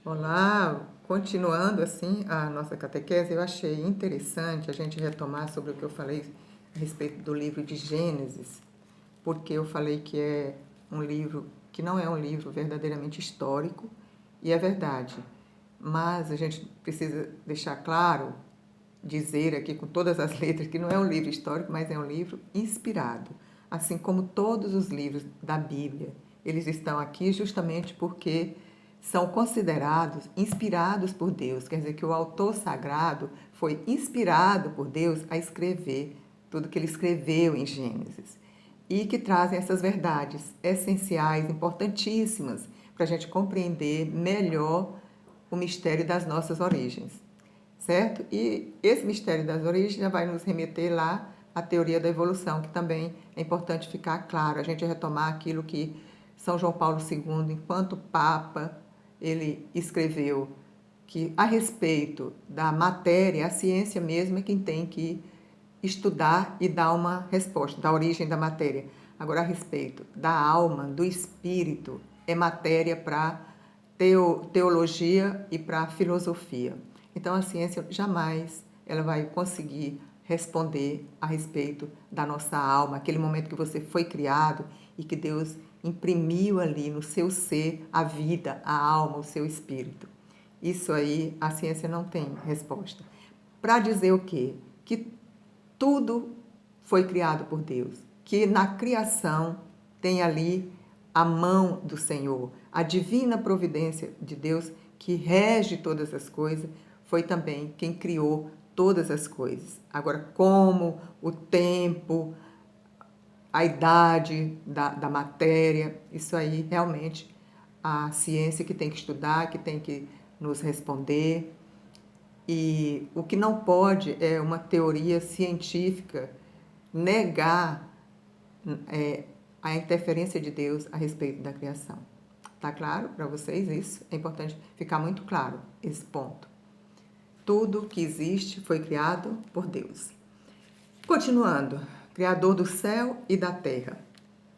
Olá, continuando assim a nossa catequese, eu achei interessante a gente retomar sobre o que eu falei a respeito do livro de Gênesis, porque eu falei que é um livro que não é um livro verdadeiramente histórico, e é verdade, mas a gente precisa deixar claro, dizer aqui com todas as letras, que não é um livro histórico, mas é um livro inspirado, assim como todos os livros da Bíblia. Eles estão aqui justamente porque são considerados inspirados por Deus, quer dizer que o autor sagrado foi inspirado por Deus a escrever tudo que ele escreveu em Gênesis e que trazem essas verdades essenciais, importantíssimas, para a gente compreender melhor o mistério das nossas origens, certo? E esse mistério das origens já vai nos remeter lá à teoria da evolução, que também é importante ficar claro, a gente retomar aquilo que São João Paulo II, enquanto Papa, ele escreveu que a respeito da matéria, a ciência mesmo é quem tem que estudar e dar uma resposta da origem da matéria. Agora, a respeito da alma, do espírito, é matéria para teologia e para filosofia. Então, a ciência jamais ela vai conseguir responder a respeito da nossa alma, aquele momento que você foi criado e que Deus imprimiu ali no seu ser a vida, a alma, o seu espírito. Isso aí a ciência não tem resposta. Para dizer o quê? Que tudo foi criado por Deus, que na criação tem ali a mão do Senhor, a divina providência de Deus que rege todas as coisas, foi também quem criou todas as coisas. Agora, como o tempo, a idade da matéria, isso aí realmente a ciência que tem que estudar, que tem que nos responder. E o que não pode é uma teoria científica negar a interferência de Deus a respeito da criação. Tá claro para vocês isso? É importante ficar muito claro esse ponto. Tudo que existe foi criado por Deus. Continuando, Criador do céu e da terra.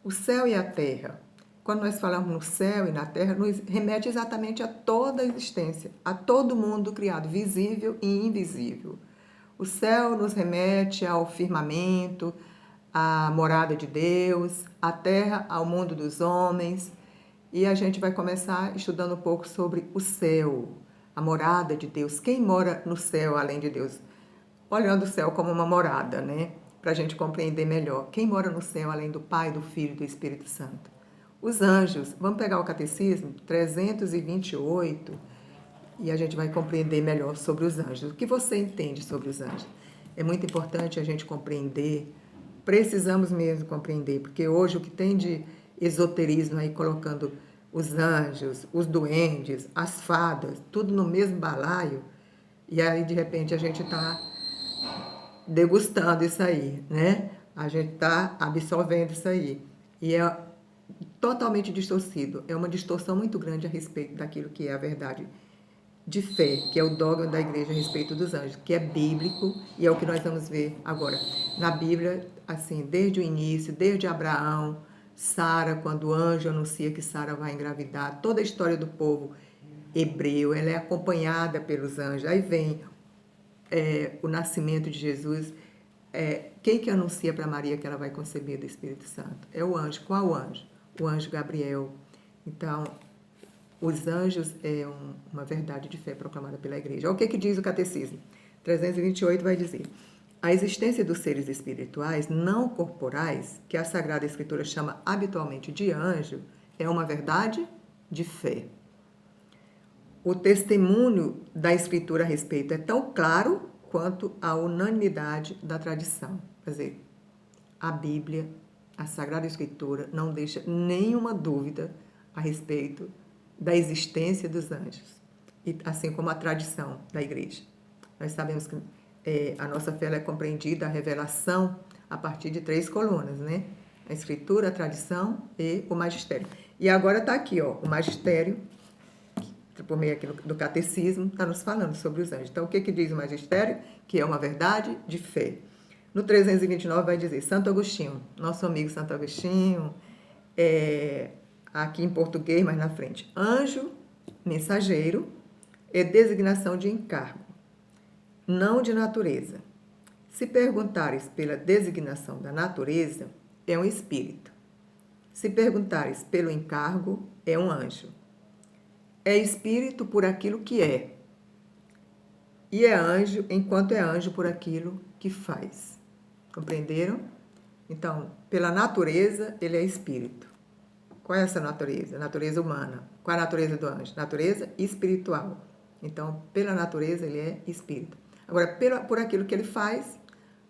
O céu e a terra. Quando nós falamos no céu e na terra, nos remete exatamente a toda a existência, a todo mundo criado, visível e invisível. O céu nos remete ao firmamento, à morada de Deus, a terra ao mundo dos homens. E a gente vai começar estudando um pouco sobre o céu, a morada de Deus. Quem mora no céu além de Deus? Olhando o céu como uma morada, né? Para a gente compreender melhor. Quem mora no céu além do Pai, do Filho e do Espírito Santo? Os anjos. Vamos pegar o Catecismo 328 e a gente vai compreender melhor sobre os anjos. O que você entende sobre os anjos? É muito importante a gente compreender, precisamos mesmo compreender, porque hoje o que tem de esoterismo aí colocando os anjos, os duendes, as fadas, tudo no mesmo balaio, e aí de repente a gente está degustando isso aí, né? A gente está absorvendo isso aí. E é totalmente distorcido. É uma distorção muito grande a respeito daquilo que é a verdade de fé, que é o dogma da igreja a respeito dos anjos, que é bíblico e é o que nós vamos ver agora. Na Bíblia, assim, desde o início, desde Abraão, Sara, quando o anjo anuncia que Sara vai engravidar, toda a história do povo hebreu, ela é acompanhada pelos anjos. Aí vem o nascimento de Jesus. Quem que anuncia para Maria que ela vai conceber do Espírito Santo? É o anjo. Qual anjo? O anjo Gabriel. Então, os anjos é uma verdade de fé proclamada pela igreja. Olha o que diz o Catecismo. 328 vai dizer: a existência dos seres espirituais não corporais, que a Sagrada Escritura chama habitualmente de anjo, é uma verdade de fé. O testemunho da Escritura a respeito é tão claro quanto a unanimidade da tradição. Quer dizer, a Bíblia, a Sagrada Escritura, não deixa nenhuma dúvida a respeito da existência dos anjos, e assim como a tradição da igreja. Nós sabemos que a nossa fé é compreendida, a revelação, a partir de 3 colunas, né? A Escritura, a tradição e o magistério. E agora está aqui, ó, o magistério, por meio aqui do catecismo, está nos falando sobre os anjos. Então, o que diz o magistério? Que é uma verdade de fé. No 329 vai dizer, Santo Agostinho, nosso amigo Santo Agostinho, aqui em português, mais na frente, anjo, mensageiro, é designação de encargo, não de natureza. Se perguntares pela designação da natureza, é um espírito. Se perguntares pelo encargo, é um anjo. É espírito por aquilo que é, e é anjo enquanto é anjo por aquilo que faz. Compreenderam? Então, pela natureza, ele é espírito. Qual é essa natureza? Natureza humana. Qual é a natureza do anjo? Natureza espiritual. Então, pela natureza, ele é espírito. Agora, por aquilo que ele faz,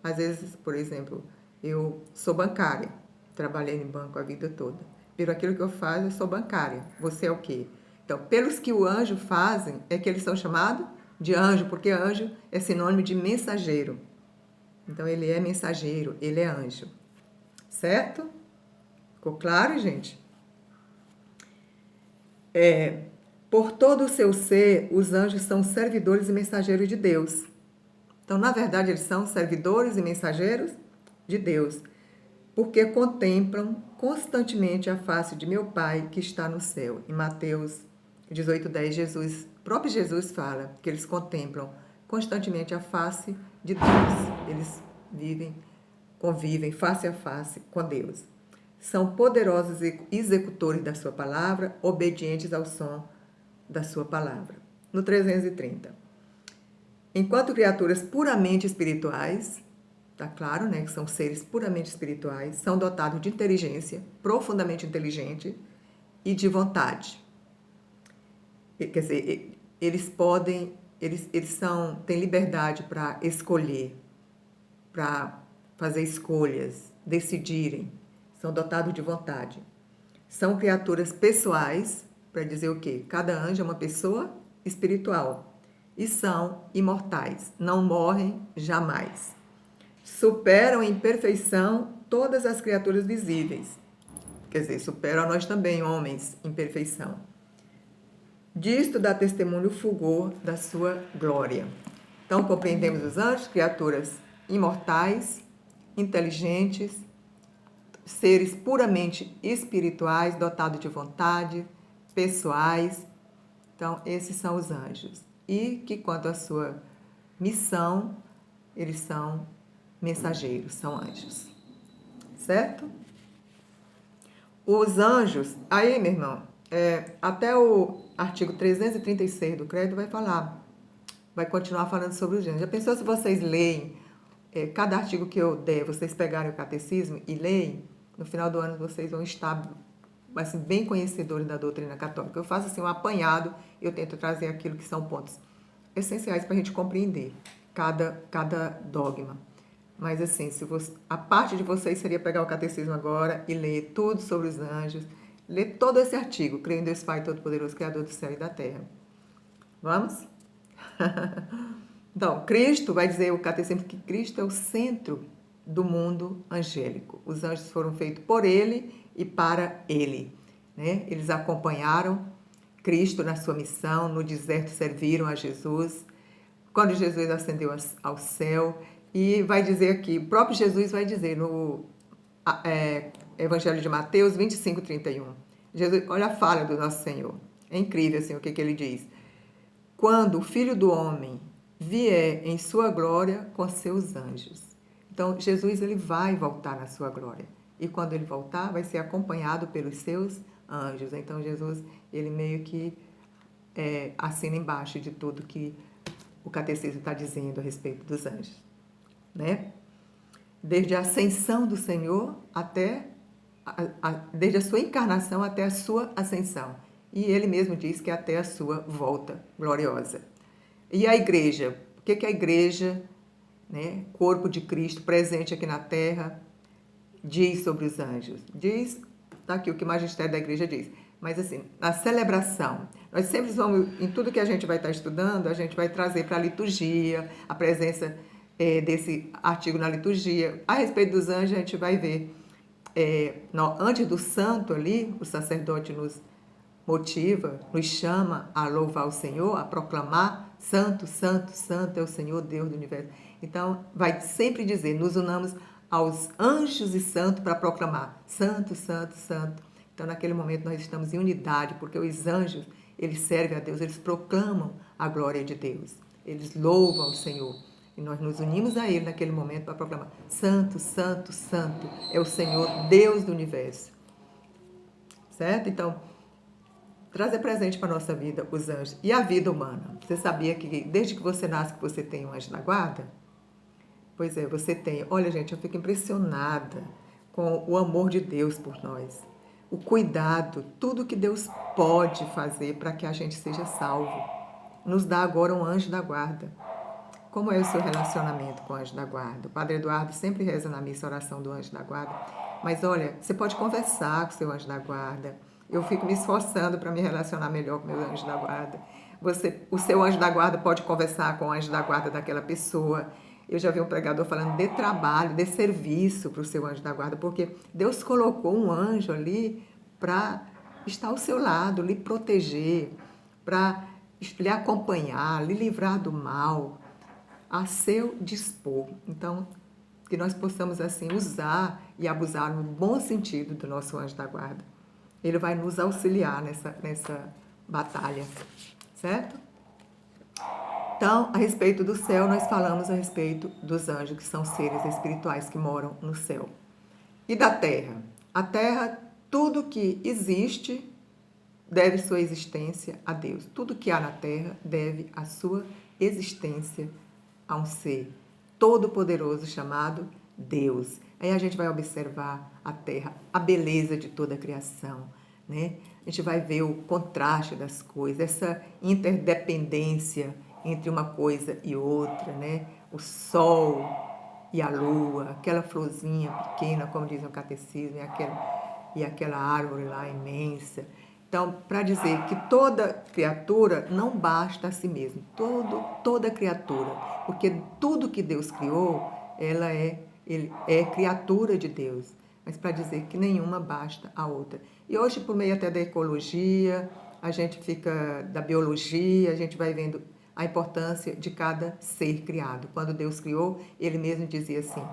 às vezes, por exemplo, eu sou bancária, trabalhei em banco a vida toda. Pelo aquilo que eu faço, eu sou bancária. Você é o quê? Então, pelos que o anjo fazem, é que eles são chamados de anjo, porque anjo é sinônimo de mensageiro. Então, ele é mensageiro, ele é anjo. Certo? Ficou claro, gente? Por todo o seu ser, os anjos são servidores e mensageiros de Deus. Então, na verdade, eles são servidores e mensageiros de Deus, porque contemplam constantemente a face de meu Pai que está no céu. Em Mateus 18:10, próprio Jesus fala que eles contemplam constantemente a face de Deus. Eles convivem face a face com Deus. São poderosos executores da sua palavra, obedientes ao som da sua palavra. No 330. Enquanto criaturas puramente espirituais, tá claro, né, que são seres puramente espirituais, são dotados de inteligência, profundamente inteligente e de vontade. Quer dizer, têm liberdade para escolher, para fazer escolhas, decidirem. São dotados de vontade. São criaturas pessoais, para dizer o quê? Cada anjo é uma pessoa espiritual. E são imortais, não morrem jamais. Superam em perfeição todas as criaturas visíveis. Quer dizer, superam a nós também, homens, em perfeição. Disto dá testemunho o fulgor da sua glória. Então, compreendemos os anjos, criaturas imortais, inteligentes, seres puramente espirituais, dotados de vontade, pessoais. Então, esses são os anjos. E que, quanto à sua missão, eles são mensageiros, são anjos. Certo? Os anjos, aí, meu irmão, até o artigo 336 do Credo vai continuar falando sobre os anjos. Já pensou se vocês leem cada artigo que eu der, vocês pegarem o catecismo e leem, no final do ano vocês vão estar assim, bem conhecedores da doutrina católica. Eu faço assim um apanhado, eu tento trazer aquilo que são pontos essenciais para a gente compreender cada dogma. Mas assim, a parte de vocês seria pegar o catecismo agora e ler tudo sobre os anjos, ler todo esse artigo, creio em Deus Pai Todo-Poderoso, Criador do céu e da terra. Vamos? Então, Cristo, vai dizer o catecismo que Cristo é o centro do mundo angélico. Os anjos foram feitos por Ele e para Ele. Né? Eles acompanharam Cristo na sua missão, no deserto serviram a Jesus, quando Jesus ascendeu ao céu, e vai dizer aqui, o próprio Jesus vai dizer no Evangelho de Mateus 25:31. Jesus, olha a fala do nosso Senhor. É incrível assim, o que ele diz. Quando o Filho do Homem vier em sua glória com seus anjos. Então, Jesus ele vai voltar na sua glória. E quando ele voltar, vai ser acompanhado pelos seus anjos. Então, Jesus, ele meio que assina embaixo de tudo que o catecismo está dizendo a respeito dos anjos. Né? Desde a ascensão do Senhor desde a sua encarnação até a sua ascensão. E ele mesmo diz que até a sua volta gloriosa. E a igreja? O que é a igreja, né? Corpo de Cristo presente aqui na Terra, diz sobre os anjos? Diz, está aqui o que o magistério da igreja diz. Mas assim, na celebração, nós sempre vamos, em tudo que a gente vai estar estudando, a gente vai trazer para a liturgia, a presença desse artigo na liturgia. A respeito dos anjos, a gente vai ver, antes do santo ali, o sacerdote nos motiva, nos chama a louvar o Senhor, a proclamar santo, santo, santo é o Senhor Deus do universo. Então, vai sempre dizer, nos unamos aos anjos e santos para proclamar santo, santo, santo. Então, naquele momento, nós estamos em unidade, porque os anjos, eles servem a Deus, eles proclamam a glória de Deus, eles louvam o Senhor. E nós nos unimos a Ele naquele momento para proclamar: Santo, Santo, Santo é o Senhor, Deus do universo. Certo? Então, trazer presente para a nossa vida os anjos e a vida humana. Você sabia que desde que você nasce que você tem um anjo da guarda? Pois é, você tem. Olha, gente, eu fico impressionada com o amor de Deus por nós. O cuidado, tudo que Deus pode fazer para que a gente seja salvo. Nos dá agora um anjo da guarda. Como é o seu relacionamento com o anjo da guarda? O Padre Eduardo sempre reza na missa a oração do anjo da guarda. Mas olha, você pode conversar com o seu anjo da guarda. Eu fico me esforçando para me relacionar melhor com o meu anjo da guarda. O seu anjo da guarda pode conversar com o anjo da guarda daquela pessoa. Eu já vi um pregador falando de trabalho, de serviço para o seu anjo da guarda, porque Deus colocou um anjo ali para estar ao seu lado, lhe proteger, para lhe acompanhar, lhe livrar do mal, a seu dispor. Então, que nós possamos assim usar e abusar no bom sentido do nosso anjo da guarda. Ele vai nos auxiliar nessa batalha, certo? Então, a respeito do céu, nós falamos a respeito dos anjos, que são seres espirituais que moram no céu. E da terra? A terra, tudo que existe, deve sua existência a Deus. Tudo que há na terra deve a sua existência a um ser todo-poderoso chamado Deus. Aí a gente vai observar a terra, a beleza de toda a criação, né? A gente vai ver o contraste das coisas, essa interdependência entre uma coisa e outra, né? O sol e a lua, aquela florzinha pequena, como diz o catecismo, e aquela árvore lá imensa. Então, para dizer que toda criatura não basta a si mesma, toda criatura, porque tudo que Deus criou, ele é criatura de Deus, mas para dizer que nenhuma basta a outra. E hoje, por meio até da ecologia, a gente fica da biologia, a gente vai vendo a importância de cada ser criado. Quando Deus criou, ele mesmo dizia assim,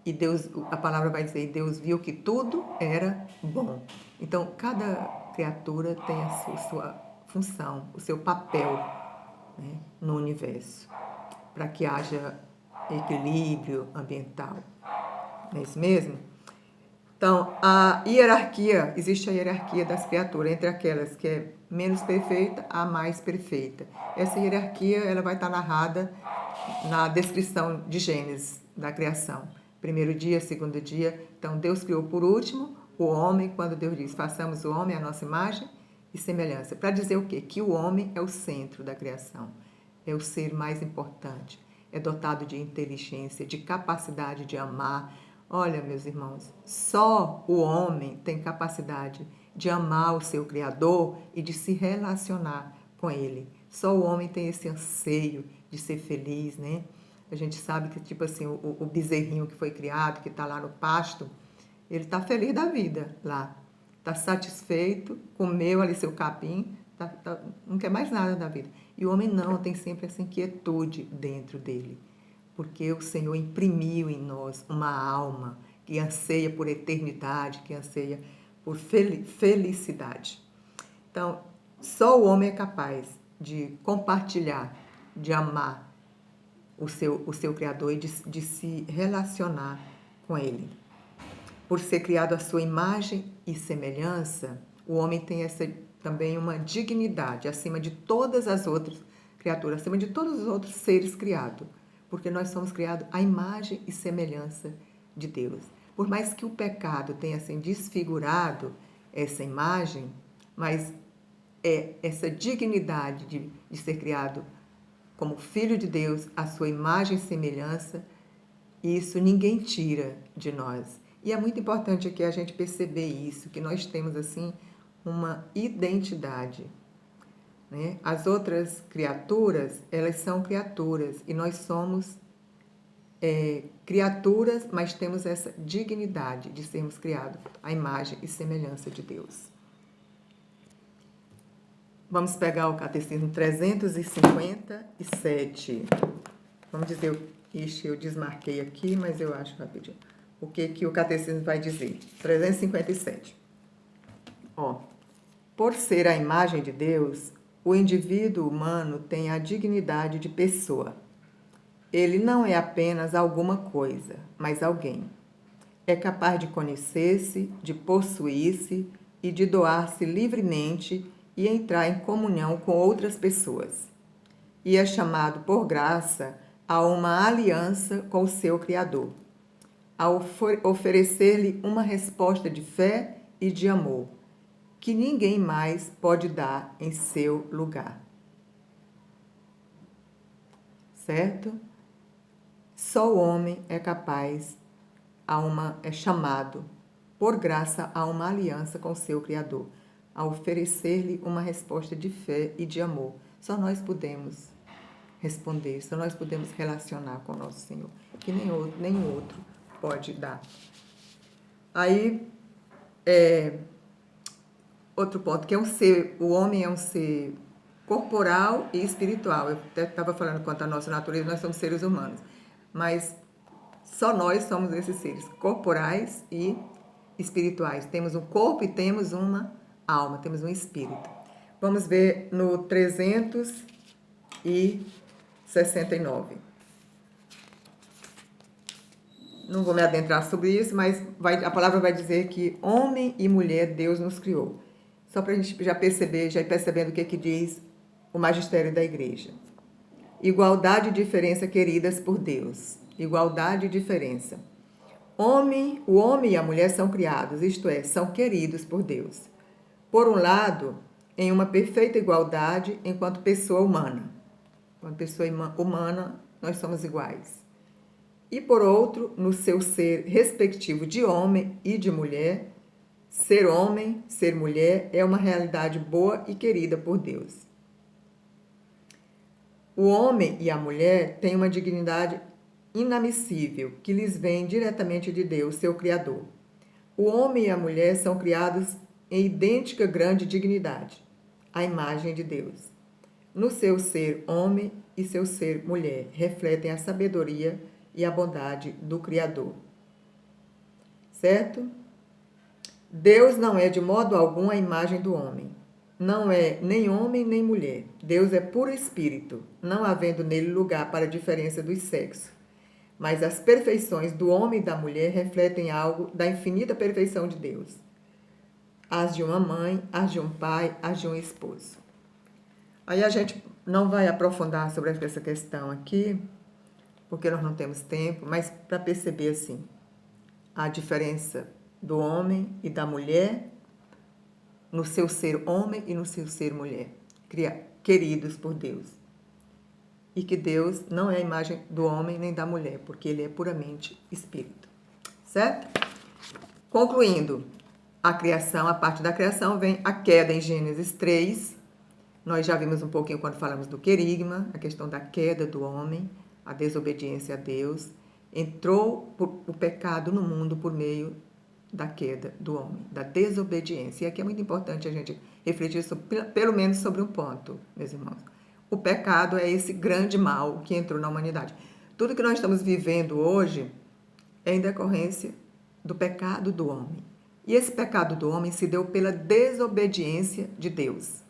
e Deus, a palavra vai dizer, Deus viu que tudo era bom. Então, cada criatura tem a sua função, o seu papel, né, no universo, para que haja equilíbrio ambiental. Não é isso mesmo? Então, existe a hierarquia das criaturas, entre aquelas que é menos perfeita a mais perfeita. Essa hierarquia ela vai estar narrada na descrição de Gênesis, da criação. Primeiro dia, segundo dia. Então, Deus criou por último o homem, quando Deus diz, façamos o homem à nossa imagem e semelhança. Para dizer o quê? Que o homem é o centro da criação, é o ser mais importante, é dotado de inteligência, de capacidade de amar. Olha, meus irmãos, só o homem tem capacidade de amar o seu Criador e de se relacionar com ele. Só o homem tem esse anseio de ser feliz, né? A gente sabe que, tipo assim, o bezerrinho que foi criado, que está lá no pasto, ele está feliz da vida lá. Está satisfeito, comeu ali seu capim, não quer mais nada da vida. E o homem não, tem sempre essa inquietude dentro dele. Porque o Senhor imprimiu em nós uma alma que anseia por eternidade, que anseia por felicidade. Então, só o homem é capaz de compartilhar, de amar o seu Criador e de se relacionar com Ele. Por ser criado à sua imagem e semelhança, o homem tem também uma dignidade acima de todas as outras criaturas, acima de todos os outros seres criados, porque nós somos criados à imagem e semelhança de Deus. Por mais que o pecado tenha assim desfigurado essa imagem, mas essa dignidade de ser criado como filho de Deus, a sua imagem e semelhança, isso ninguém tira de nós. E é muito importante aqui a gente perceber isso, que nós temos assim uma identidade, né? As outras criaturas, elas são criaturas e nós somos criaturas, mas temos essa dignidade de sermos criados à imagem e semelhança de Deus. Vamos pegar o Catecismo 357. Vamos dizer, eu desmarquei aqui, mas eu acho rapidinho. O que o Catecismo vai dizer? 357. Por ser a imagem de Deus, O indivíduo humano tem a dignidade de pessoa. Ele não é apenas alguma coisa, mas alguém. É capaz de conhecer-se, de possuir-se e de doar-se livremente e entrar em comunhão com outras pessoas. E é chamado por graça a uma aliança com o seu Criador, a oferecer-lhe uma resposta de fé e de amor, que ninguém mais pode dar em seu lugar. Certo? Só o homem é capaz, é chamado, por graça, a uma aliança com o seu Criador, a oferecer-lhe uma resposta de fé e de amor. Só nós podemos responder, só nós podemos relacionar com o nosso Senhor, que nenhum outro pode dar. Aí, outro ponto, que é o homem é um ser corporal e espiritual. Eu até estava falando quanto à nossa natureza, nós somos seres humanos, mas só nós somos esses seres corporais e espirituais. Temos um corpo e temos uma alma, temos um espírito. Vamos ver no 369. Não vou me adentrar sobre isso, mas a palavra vai dizer que homem e mulher Deus nos criou. Só para a gente já ir percebendo o que diz o magistério da igreja. Igualdade e diferença queridas por Deus. Igualdade e diferença. O homem e a mulher são criados, isto é, são queridos por Deus. Por um lado, em uma perfeita igualdade enquanto pessoa humana. Enquanto pessoa humana, nós somos iguais. E por outro, no seu ser respectivo de homem e de mulher, ser homem, ser mulher é uma realidade boa e querida por Deus. O homem e a mulher têm uma dignidade inadmissível que lhes vem diretamente de Deus, seu Criador. O homem e a mulher são criados em idêntica grande dignidade, à imagem de Deus. No seu ser homem e seu ser mulher refletem a sabedoria e a bondade do Criador. Certo? Deus não é de modo algum a imagem do homem. Não é nem homem nem mulher. Deus é puro espírito, não havendo nele lugar para a diferença dos sexos. Mas as perfeições do homem e da mulher refletem algo da infinita perfeição de Deus. As de uma mãe, as de um pai, as de um esposo. Aí a gente não vai aprofundar sobre essa questão aqui, porque nós não temos tempo, mas para perceber assim, a diferença do homem e da mulher no seu ser homem e no seu ser mulher, queridos por Deus. E que Deus não é a imagem do homem nem da mulher, porque ele é puramente espírito. Certo? Concluindo, a parte da criação vem a queda em Gênesis 3. Nós já vimos um pouquinho quando falamos do querigma, a questão da queda do homem, a desobediência a Deus. Entrou o pecado no mundo por meio da queda do homem, da desobediência. E aqui é muito importante a gente refletir pelo menos sobre um ponto, meus irmãos. O pecado é esse grande mal que entrou na humanidade. Tudo que nós estamos vivendo hoje é em decorrência do pecado do homem. E esse pecado do homem se deu pela desobediência de Deus.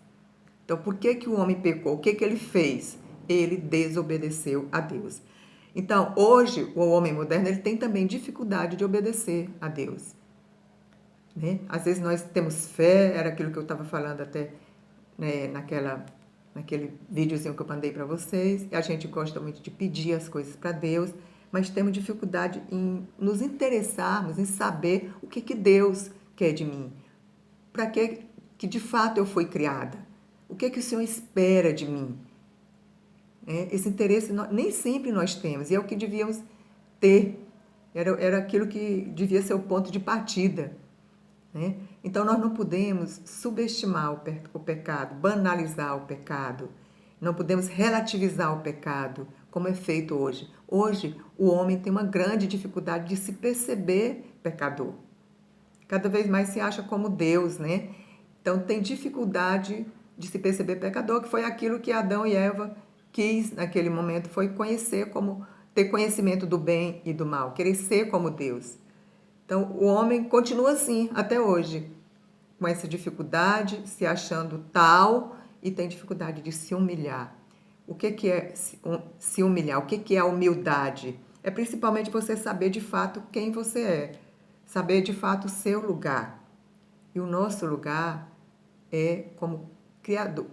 Então, por que o homem pecou? O que ele fez? Ele desobedeceu a Deus. Então, hoje, o homem moderno ele tem também dificuldade de obedecer a Deus. Né? Às vezes nós temos fé, era aquilo que eu estava falando até naquele videozinho que eu mandei para vocês. A gente gosta muito de pedir as coisas para Deus, mas temos dificuldade em nos interessarmos, em saber o que Deus quer de mim. Para que de fato eu fui criada? O que o Senhor espera de mim? Esse interesse nem sempre nós temos, e é o que devíamos ter. Era aquilo que devia ser o ponto de partida. Né? Então, nós não podemos subestimar o pecado, banalizar o pecado. Não podemos relativizar o pecado, como é feito hoje. Hoje, o homem tem uma grande dificuldade de se perceber pecador. Cada vez mais se acha como Deus, né? Então, tem dificuldade de se perceber pecador, que foi aquilo que Adão e Eva quis naquele momento, foi ter conhecimento do bem e do mal, querer ser como Deus. Então, o homem continua assim até hoje, com essa dificuldade, se achando tal e tem dificuldade de se humilhar. O que é se humilhar? O que é a humildade? É principalmente você saber de fato quem você é, saber de fato o seu lugar. E o nosso lugar é como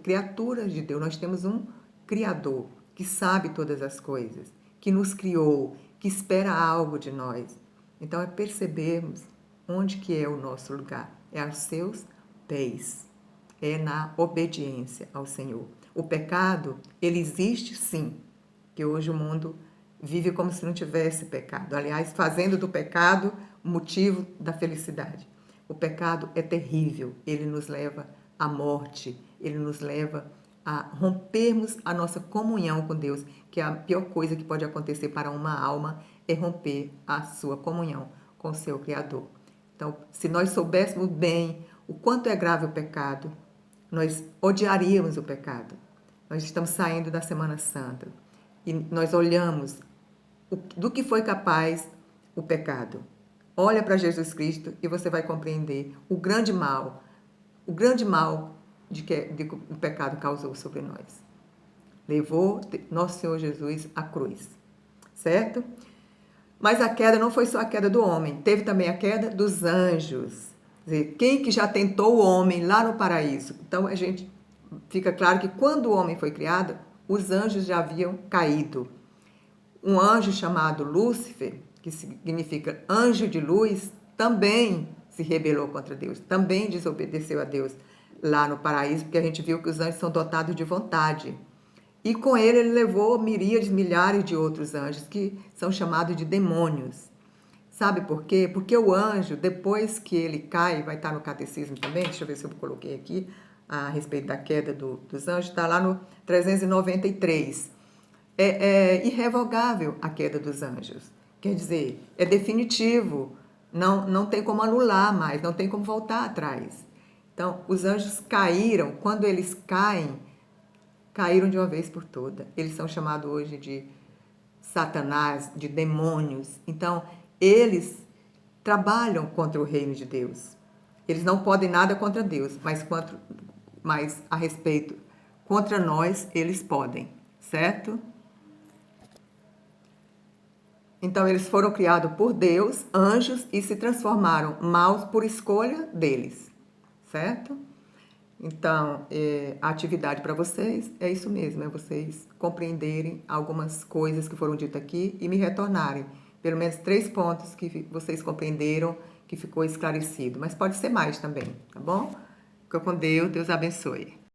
criaturas de Deus. Nós temos um Criador que sabe todas as coisas, que nos criou, que espera algo de nós. Então é percebermos onde que é o nosso lugar. É aos seus pés. É na obediência ao Senhor. O pecado, ele existe sim, que hoje o mundo vive como se não tivesse pecado. Aliás, fazendo do pecado o motivo da felicidade. O pecado é terrível, ele nos leva à morte, ele nos leva a rompermos a nossa comunhão com Deus, que é a pior coisa que pode acontecer para uma alma, é romper a sua comunhão com o seu Criador. Então, se nós soubéssemos bem o quanto é grave o pecado, nós odiaríamos o pecado. Nós estamos saindo da Semana Santa e nós olhamos do que foi capaz o pecado. Olha para Jesus Cristo e você vai compreender o grande mal de que o pecado causou sobre nós. Levou nosso Senhor Jesus à cruz, certo? Mas a queda não foi só a queda do homem, teve também a queda dos anjos. Quer dizer, quem que já tentou o homem lá no paraíso? Então a gente fica claro que quando o homem foi criado, os anjos já haviam caído. Um anjo chamado Lúcifer, que significa anjo de luz, também se rebelou contra Deus, também desobedeceu a Deus lá no paraíso, porque a gente viu que os anjos são dotados de vontade. E com ele levou miríades, milhares de outros anjos, que são chamados de demônios. Sabe por quê? Porque o anjo, depois que ele cai, vai estar no catecismo também, deixa eu ver se eu coloquei aqui, a respeito da queda dos anjos, está lá no 393. É irrevogável a queda dos anjos. Quer dizer, é definitivo, não tem como anular mais, não tem como voltar atrás. Então, os anjos caíram, quando eles caíram de uma vez por toda. Eles são chamados hoje de Satanás, de demônios. Então, eles trabalham contra o reino de Deus. Eles não podem nada contra Deus, mas a respeito contra nós, eles podem, certo? Então, eles foram criados por Deus, anjos, e se transformaram maus por escolha deles, certo? Então, a atividade para vocês é isso mesmo, é vocês compreenderem algumas coisas que foram ditas aqui e me retornarem. Pelo menos 3 pontos que vocês compreenderam, que ficou esclarecido. Mas pode ser mais também, tá bom? Fica com Deus, Deus abençoe.